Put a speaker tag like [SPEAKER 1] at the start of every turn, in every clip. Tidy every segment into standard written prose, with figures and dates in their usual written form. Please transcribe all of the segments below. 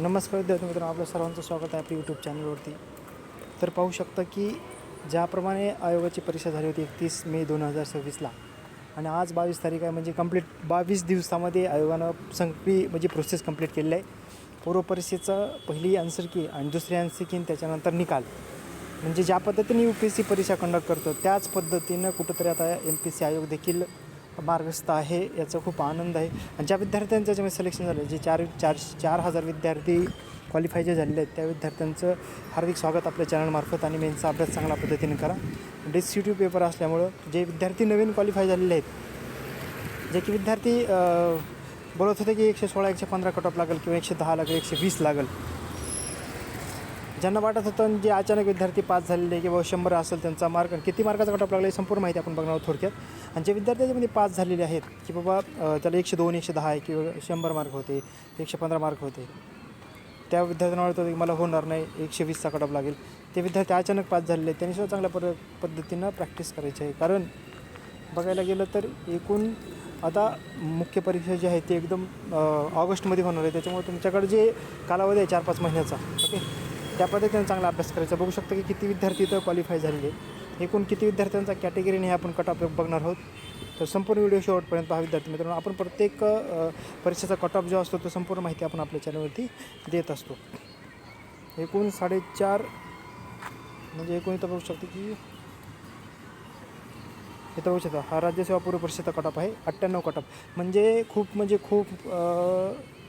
[SPEAKER 1] नमस्कार विद्यार्थी मित्रांनो, आपलं सर्वांचं स्वागत आहे आपल्या यूट्यूब चॅनलवरती. तर पाहू शकता की ज्याप्रमाणे आयोगाची परीक्षा झाली होती 31 मे 2026ला आणि आज 22 तारीख आहे, म्हणजे कंप्लीट 22 दिवसामध्ये आयोगानं सगळी म्हणजे प्रोसेस कंप्लीट केलेली आहे. पूर्व परीक्षेचं पहिली आन्सर की आणि दुसरी आन्सर की त्याच्यानंतर निकाल, म्हणजे ज्या पद्धतीने UPSC परीक्षा कंडक्ट करतो त्याच पद्धतीनं कुठंतरी आता MPSC आयोग देखील मार्गस्थ आहे. याचा खूप आनंद आहे. आणि ज्या विद्यार्थ्यांचं त्याच्यामध्ये सिलेक्शन झालं, जे 4,000 विद्यार्थी क्वालिफाय जे झालेले आहेत त्या विद्यार्थ्यांचं हार्दिक स्वागत आपल्या चॅनलमार्फत. आणि मेन्सचा अभ्यास चांगल्या पद्धतीने करा. डेसिट्यूटिव्ह पेपर असल्यामुळं जे विद्यार्थी नवीन क्वालिफाय झालेले आहेत, जे की विद्यार्थी बोलत होते की 116 115 कट ऑफ लागेल किंवा 110 लागेल 120 लागेल, ज्यांना वाटत होतं, आणि जे अचानक विद्यार्थी पास झालेले किंवा 100 असेल त्यांचा मार्क आणि किती मार्काचा कट ऑफ लागला, संपूर्ण माहिती आपण बघणार आहोत थोडक्यात. आणि जे विद्यार्थी त्याच्यामध्ये पास झालेले आहेत की बाबा त्याला 102 110 आहे किंवा 100 मार्क होते, 115 मार्क होते, त्या विद्यार्थ्यांना वाटत होतं की मला होणार नाही, 120चा कट ऑफ लागेल. ते विद्यार्थी अचानक पास झालेले आहेत, त्यांनीसुद्धा चांगल्या पद्धतीनं प्रॅक्टिस करायची आहे. कारण बघायला गेलं तर एकूण आता मुख्य परीक्षा जी आहे ती एकदम ऑगस्टमध्ये होणार आहे. त्याच्यामुळे तुमच्याकडे जे कालावधी आहे 4-5 महिन्याचा, ओके, त्या पद्धतीने चांगला अभ्यास करायचा. बघू शकता की किती विद्यार्थी इथं क्वालिफाय झालेले, एकूण किती विद्यार्थ्यांचा कॅटेगरीने हे आपण कट ऑफ बघणार आहोत. तर संपूर्ण व्हिडिओ शेवटपर्यंत पहा विद्यार्थी मित्रांनो. आपण प्रत्येक परीक्षेचा कट ऑफ जो असतो तो संपूर्ण माहिती आपण आपल्या चॅनलवरती देत असतो. एकूण 4.5 म्हणजे एकूण इथं बघू शकतो की इथं बघू शकता हा राज्यसेवा पूर्व परीक्षेचा कट ऑफ आहे 98 कट ऑफ. म्हणजे खूप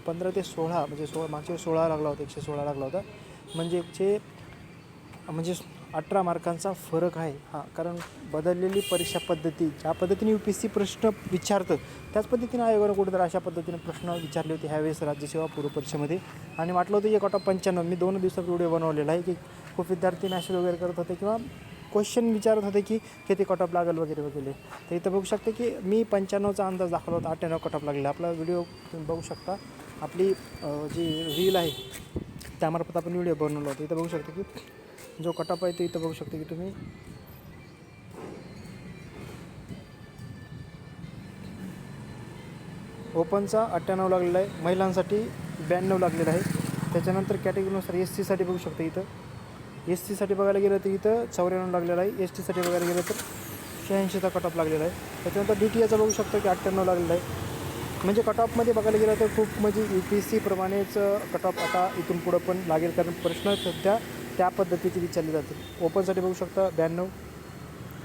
[SPEAKER 1] 15 ते 16 म्हणजे मागच्या 16 लागला होता, 116 लागला होता, म्हणजे 18 मार्कांचा फरक आहे हा. कारण बदललेली परीक्षा पद्धती, ज्या पद्धतीने UPSC प्रश्न विचारतं त्याच पद्धतीने आयोगानं कुठेतरी अशा पद्धतीने प्रश्न विचारले होते ह्यावेळेस राज्यसेवा पूर्व परीक्षेमध्ये. आणि वाटलं होतं की कट ऑफ 95. मी 2 दिवसात व्हिडिओ बनवलेला आहे की खूप विद्यार्थी मॅसेज वगैरे करत होते किंवा क्वेश्चन विचारत होते की किती कट ऑफ लागेल वगैरे वगैरे. तर इथं बघू शकते की मी 95चा अंदाज दाखवला होता, 98 कट ऑफ लागलेला. आपला व्हिडिओ तुम्ही बघू शकता, आपली जी रील आहे त्यामार्फत आपण व्हिडिओ बनवला होता. इथं बघू शकता की जो कट ऑफ आहे ते इथं बघू शकता की तुम्ही ओपनचा 98 लागलेला आहे, महिलांसाठी 92 लागलेला आहे. त्याच्यानंतर कॅटेगरीनुसार SCसाठी बघू शकता, इथं SCसाठी बघायला गेलं तर इथं 94 लागलेला आहे. STसाठी बघायला गेलं तर 86चा कट ऑफ लागलेला आहे. त्याच्यानंतर DTAचा बघू शकतो की 98 लागलेला आहे. म्हणजे कट ऑफमध्ये बघायला गेलं तर खूप म्हणजे UPSC प्रमाणेच कट ऑफ आता इथून पुढं पण लागेल, कारण प्रश्न सध्या त्या पद्धतीचे विचारले जातील. ओपनसाठी बघू शकता 92,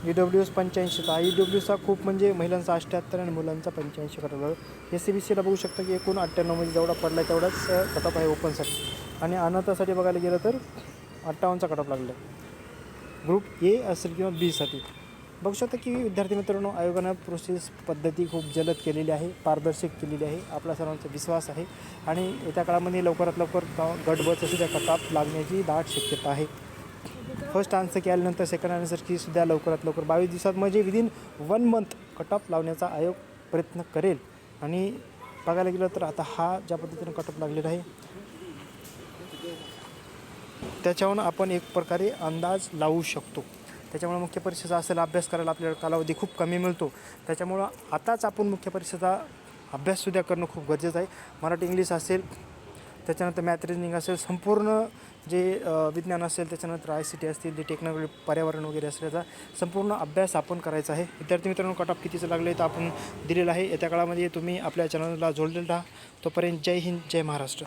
[SPEAKER 1] EWS 85चा. EWSचा खूप म्हणजे महिलांचा 78 आणि मुलांचा 85 कट ऑफ लागला. SCBCला बघू शकता की एकूण 98 म्हणजे जेवढा पडला आहे तेवढाच कट ऑफ आहे ओपनसाठी. आणि अनाथासाठी बघायला गेलं तर 58चा कट ऑफ लागला आहे, ग्रुप A असेल किंवा Bसाठी. बघू शकता की विद्यार्थी मित्रांनो, आयोगानं प्रोसेस पद्धती खूप जलद केलेली आहे, पारदर्शक केलेली आहे. आपला सर्वांचा विश्वास आहे आणि येत्या काळामध्ये लवकरात लवकर गटबच सुद्धा कट ऑफ लागण्याची दाट शक्यता आहे. फर्स्ट आन्सर की आल्यानंतर सेकंड आन्सर की सुद्धा लवकरात लवकर 22 दिवसात म्हणजे विदिन 1 मंथ कट ऑफ लावण्याचा आयोग प्रयत्न करेल. आणि बघायला गेलं तर आता हा ज्या पद्धतीने कट ऑफ लागलेला आहे त्याच्यावरून आपण एक प्रकारे अंदाज लावू शकतो. त्याच्यामुळे मुख्य परीक्षेचा असेल अभ्यास करायला आपल्याला कालावधी खूप कमी मिळतो. त्याच्यामुळं आताच आपण मुख्य परीक्षेचा अभ्याससुद्धा करणं खूप गरजेचं आहे. मराठी इंग्लिश असेल, त्याच्यानंतर मॅथ रिजनिंग असेल, संपूर्ण जे विज्ञान असेल, त्याच्यानंतर ICT असतील, जे टेक्नॉलॉजी पर्यावरण वगैरे असेल, याचा संपूर्ण अभ्यास आपण करायचा आहे. विद्यार्थी मित्रांनो, कट ऑफ कितीचं लागलं आहे तर आपण दिलेलं आहे. येत्या काळामध्ये तुम्ही आपल्या चॅनलला जोडलेलं राहा. तोपर्यंत जय हिंद, जय महाराष्ट्र.